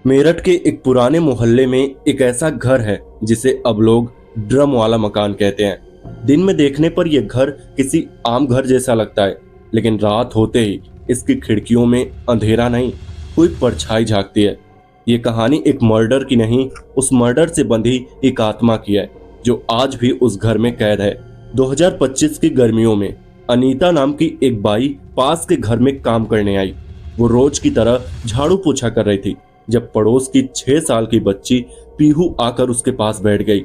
मेरठ के एक पुराने मोहल्ले में एक ऐसा घर है जिसे अब लोग ड्रम वाला मकान कहते हैं। दिन में देखने पर यह घर किसी आम घर जैसा लगता है, लेकिन रात होते ही इसकी खिड़कियों में अंधेरा नहीं, कोई परछाई झांकती है। ये कहानी एक मर्डर की नहीं, उस मर्डर से बंधी एक आत्मा की है जो आज भी उस घर में कैद है। 2025 की गर्मियों में अनीता नाम की एक बाई पास के घर में काम करने आई। वो रोज की तरह झाड़ू पोछा कर रही थी जब पड़ोस की 6 साल की बच्ची पीहू आकर उसके पास बैठ गई।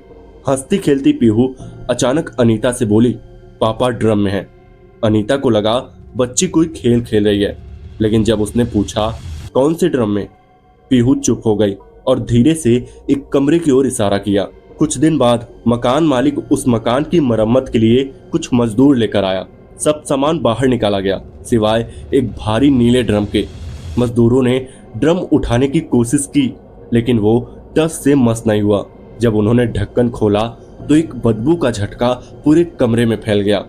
हंसती खेलती पीहू अचानक अनीता से बोली, पापा ड्रम में है। अनीता को लगा बच्ची कोई खेल खेल रही है, लेकिन जब उसने पूछा कौन से ड्रम में, पीहू चुप हो गई और धीरे से एक कमरे की ओर इशारा किया। कुछ दिन बाद मकान मालिक उस मकान की मरम्मत के लिए कुछ मजदूर लेकर आया। सब सामान बाहर निकाला गया सिवाय एक भारी नीले ड्रम के। मजदूरों ने ड्रम उठाने की कोशिश की, लेकिन वो टस से मस नहीं हुआ। जब उन्होंने ढक्कन खोला तो एक बदबू का झटका पूरे कमरे में फैल गया।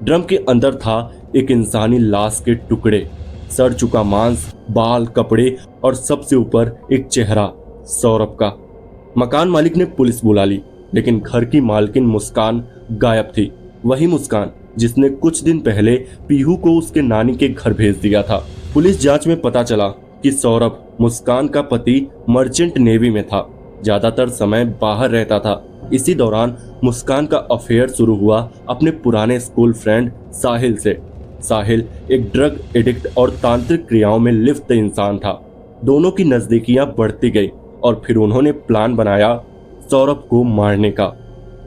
ड्रम के अंदर था एक इंसानी लाश के टुकड़े, सड़ चुका मांस, बाल, कपड़े और सबसे ऊपर एक चेहरा सौरभ का। मकान मालिक ने पुलिस बुला ली, लेकिन घर की मालकिन मुस्कान गायब थी। वही मुस्कान जिसने कुछ दिन पहले पीहू को उसके नानी के घर भेज दिया था। पुलिस जांच में पता चला कि सौरभ मुस्कान का पति मर्चेंट नेवी में था, ज्यादातर समय बाहर रहता था। इसी दौरान मुस्कान का अफेयर शुरू हुआ अपने पुराने स्कूल फ्रेंड साहिल से। साहिल एक ड्रग एडिक्ट और तांत्रिक क्रियाओं में लिप्त इंसान था। दोनों की नजदीकियां बढ़ती गई और फिर उन्होंने प्लान बनाया सौरभ को मारने का।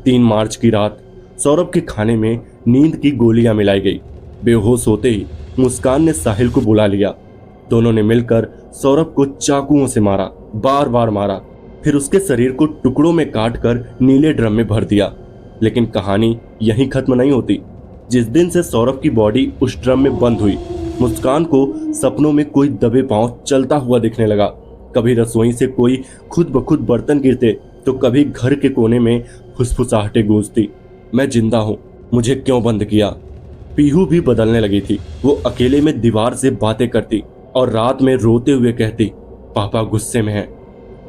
3 मार्च की रात सौरभ के खाने में नींद की गोलियां मिलाई गई। बेहोश होते ही मुस्कान ने साहिल को बुला लिया। दोनों ने मिलकर सौरभ को चाकुओं से मारा, बार बार मारा, फिर उसके शरीर को टुकड़ों में काट कर नीले ड्रम में भर दिया। लेकिन कहानी यहीं खत्म नहीं होती। जिस दिन से सौरभ की बॉडी उस ड्रम में बंद हुई, मुस्कान को सपनों में कोई दबे पांव चलता हुआ दिखने लगा। कभी रसोई से कोई खुद ब खुद बर्तन गिरते तो कभी घर के कोने में फुसफुसाहटें गूंजती, मैं जिंदा हूँ, मुझे क्यों बंद किया। पीहू भी बदलने लगी थी। वो अकेले में दीवार से बातें करती और रात में रोते हुए कहती, पापा गुस्से में हैं।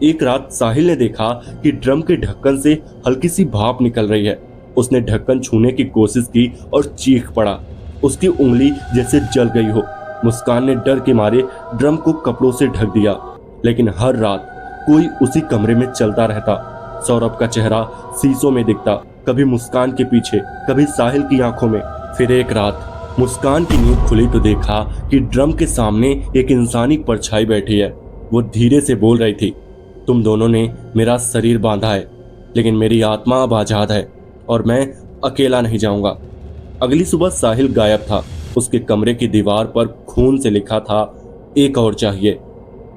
एक रात साहिल ने देखा कि ड्रम के ढक्कन से हल्की सी भाप निकल रही है। उसने ढक्कन छूने की कोशिश की और चीख पड़ा। उसकी उंगली जैसे जल गई हो। मुस्कान ने डर के मारे ड्रम को कपड़ों से ढक दिया, लेकिन हर रात कोई उसी कमरे में चलता रहता। सौरभ का चेहरा शीशों में दिखता, कभी मुस्कान के पीछे, कभी साहिल की आंखों में। फिर एक रात मुस्कान की नींद खुली तो देखा कि ड्रम के सामने एक इंसानी परछाई बैठी है। वो धीरे से बोल रही थी, तुम दोनों ने मेरा शरीर बांधा है, लेकिन मेरी आत्मा अब आजाद है और मैं अकेला नहीं जाऊंगा। अगली सुबह साहिल गायब था। उसके कमरे की दीवार पर खून से लिखा था, एक और चाहिए।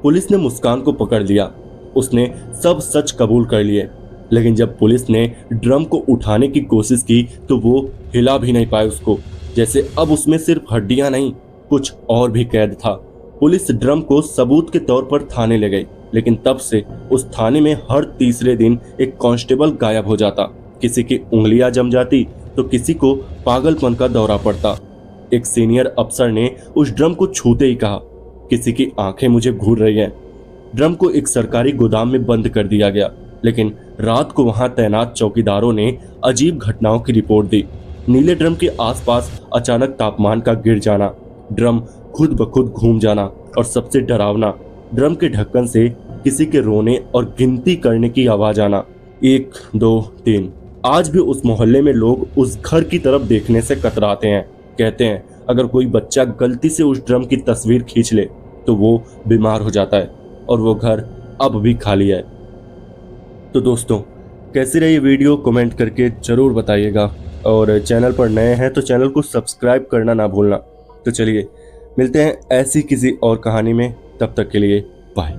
पुलिस ने मुस्कान को पकड़ लिया। उसने सब सच कबूल कर लिए, लेकिन जब पुलिस ने ड्रम को उठाने की कोशिश की तो वो हिला भी नहीं पाए उसको, जैसे अब उसमें सिर्फ हड्डियां नहीं, कुछ और भी कैद था। पुलिस ड्रम को सबूत के तौर पर थाने ले गई, लेकिन तब से उस थाने में हर तीसरे दिन एक कांस्टेबल गायब हो जाता। किसी की उंगलियां जम जाती तो किसी को पागलपन का दौरा पड़ता। एक सीनियर अफसर ने उस ड्रम को छूते ही कहा, किसी की आंखें मुझे घूर रही हैं। ड्रम को एक सरकारी गोदाम में बंद कर दिया गया, लेकिन रात को वहां तैनात चौकीदारों ने अजीब घटनाओं की रिपोर्ट दी। नीले ड्रम के आसपास अचानक तापमान का गिर जाना, ड्रम खुद ब खुद घूम जाना और सबसे डरावना, ड्रम के ढक्कन से किसी के रोने और गिनती करने की आवाज आना, 1 2 3। आज भी उस मोहल्ले में लोग उस घर की तरफ देखने से कतराते हैं। कहते हैं अगर कोई बच्चा गलती से उस ड्रम की तस्वीर खींच ले तो वो बीमार हो जाता है, और वो घर अब भी खाली है। तो दोस्तों, कैसी रही वीडियो कमेंट करके जरूर बताइएगा, और चैनल पर नए हैं तो चैनल को सब्सक्राइब करना ना भूलना। तो चलिए मिलते हैं ऐसी किसी और कहानी में, तब तक के लिए बाय।